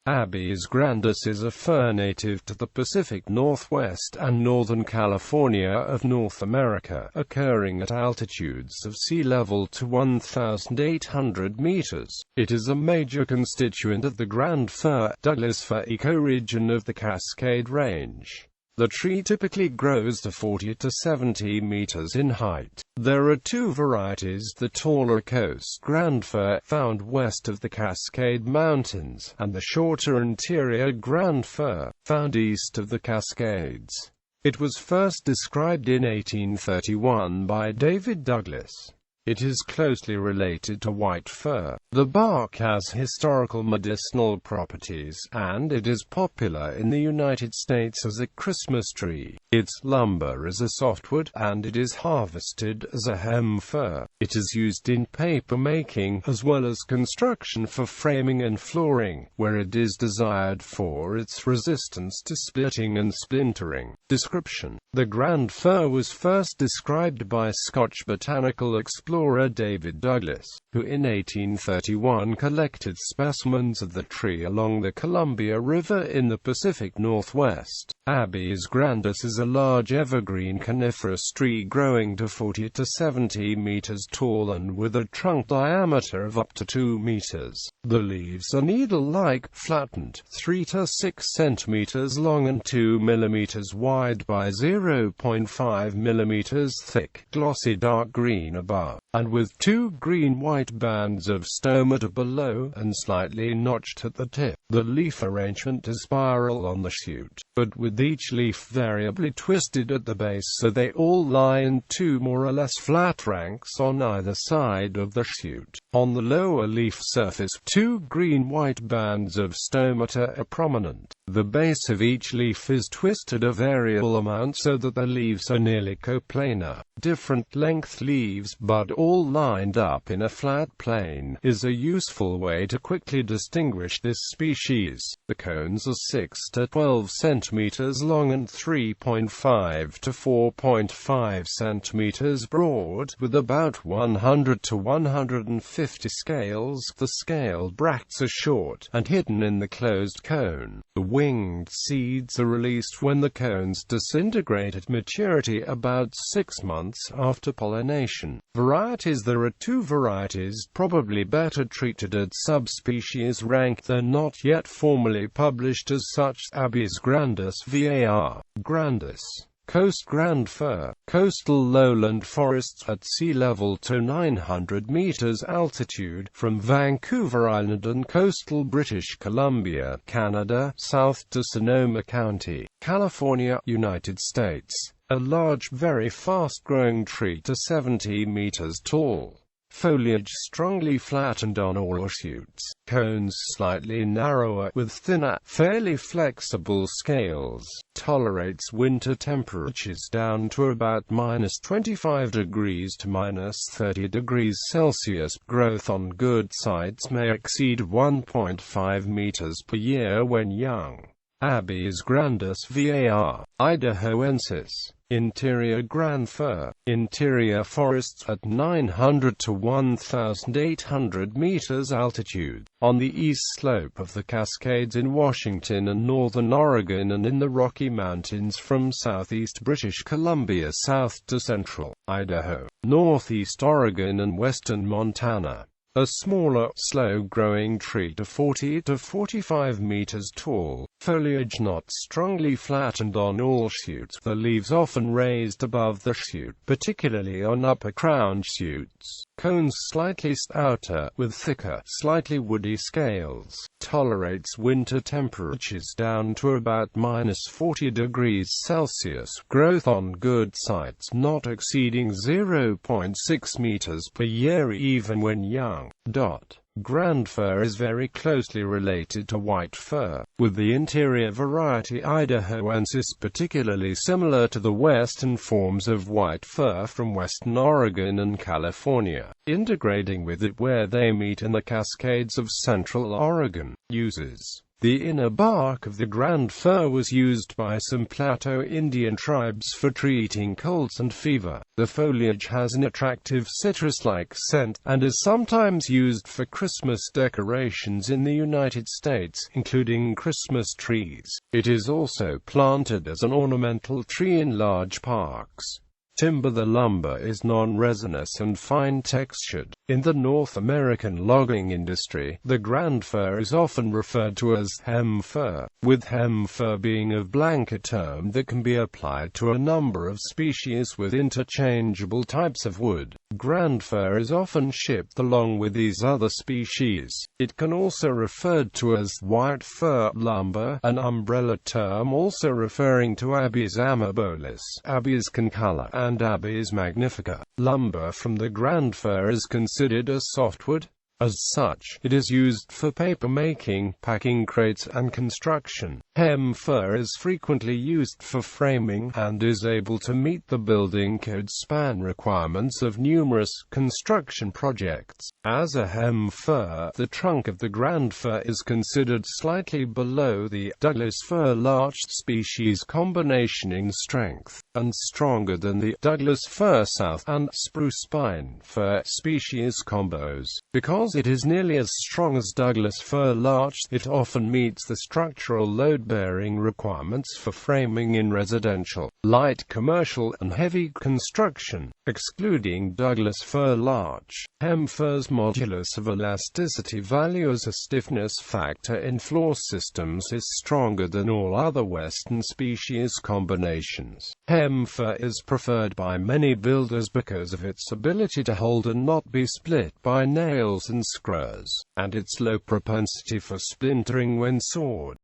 Abies grandis is a fir native to the Pacific Northwest and northern California of North America, occurring at altitudes of sea level to 1,800 meters. It is a major constituent of the Grand Fir, Douglas Fir ecoregion of the Cascade Range. The tree typically grows to 40 to 70 meters in height. There are two varieties: the taller coast Grand Fir, found west of the Cascade Mountains, and the shorter interior Grand Fir, found east of the Cascades. It was first described in 1831 by David Douglas. It is closely related to white fir. The bark has historical medicinal properties, and it is popular in the United States as a Christmas tree. Its lumber is a softwood, and it is harvested as a hem fir. It is used in paper making, as well as construction for framing and flooring, where it is desired for its resistance to splitting and splintering. Description: the Grand Fir was first described by Scotch botanical explorer David Douglas, who in 1831 collected specimens of the tree along the Columbia River in the Pacific Northwest. Abies grandis is a large evergreen coniferous tree growing to 40 to 70 meters tall and with a trunk diameter of up to 2 meters. The leaves are needle-like, flattened, 3 to 6 centimeters long and 2 millimeters wide by 0.5 millimeters thick, glossy dark green above, and with two green-white bands of stomata below, and slightly notched at the tip. The leaf arrangement is spiral on the shoot, but with each leaf variably twisted at the base so they all lie in two more or less flat ranks on either side of the shoot. On the lower leaf surface, two green-white bands of stomata are prominent. The base of each leaf is twisted a variable amount so that the leaves are nearly coplanar. Different length leaves, but all lined up in a flat plane, is a useful way to quickly distinguish this species. The cones are 6 to 12 centimeters long and 3.5 to 4.5 centimeters broad, with about 100 to 150 scales. The scaled bracts are short and hidden in the closed cone. The winged seeds are released when the cones disintegrate at maturity, about 6 months after pollination. Varieties: there are two varieties, probably better treated at subspecies rank, though not yet formally published as such: Abies grandis var. grandis. Coast Grand Fir, coastal lowland forests at sea level to 900 meters altitude, from Vancouver Island and coastal British Columbia, Canada, south to Sonoma County, California, United States. A large, very fast-growing tree to 70 meters tall. Foliage strongly flattened on all shoots. Cones slightly narrower, with thinner, fairly flexible scales. Tolerates winter temperatures down to about -25 degrees to -30 degrees Celsius. Growth on good sites may exceed 1.5 meters per year when young. Abies grandis var. Idahoensis. Interior Grand Fir. Interior forests at 900 to 1,800 meters altitude, on the east slope of the Cascades in Washington and northern Oregon, and in the Rocky Mountains from southeast British Columbia south to central Idaho, northeast Oregon and western Montana. A smaller, slow-growing tree to 40 to 45 meters tall. Foliage not strongly flattened on all shoots. The leaves often raised above the shoot, particularly on upper crown shoots. Cones slightly stouter, with thicker, slightly woody scales. Tolerates winter temperatures down to about -40 degrees Celsius. Growth on good sites not exceeding 0.6 meters per year even when young. Grand Fir is very closely related to white fir, with the interior variety Idahoensis particularly similar to the western forms of white fir from western Oregon and California, integrating with it where they meet in the Cascades of central Oregon. Uses: The inner bark of the Grand Fir was used by some Plateau Indian tribes for treating colds and fever. The foliage has an attractive citrus-like scent, and is sometimes used for Christmas decorations in the United States, including Christmas trees. It is also planted as an ornamental tree in large parks. Timber. The lumber is non-resinous and fine-textured. In the North American logging industry, the Grand Fir is often referred to as hem fir, with hem fir being a blanket term that can be applied to a number of species with interchangeable types of wood. Grand Fir is often shipped along with these other species. It can also referred to as white fir lumber, an umbrella term also referring to Abies amabilis, Abies concolor, and Abies magnifica. Lumber from the Grand Fir is considered a softwood. As such, it is used for paper making, packing crates, and construction. Hem fir is frequently used for framing, and is able to meet the building code span requirements of numerous construction projects. As a hem fir, the trunk of the Grand Fir is considered slightly below the Douglas fir larch species combination in strength, and stronger than the Douglas fir south and spruce pine fir species combos. Because it is nearly as strong as Douglas fir larch, it often meets the structural load-bearing requirements for framing in residential, light commercial, and heavy construction. Excluding Douglas fir larch, hem fir's modulus of elasticity value as a stiffness factor in floor systems is stronger than all other western species combinations. Hem fir is preferred by many builders because of its ability to hold and not be split by nails and screws, and its low propensity for splintering when sawed.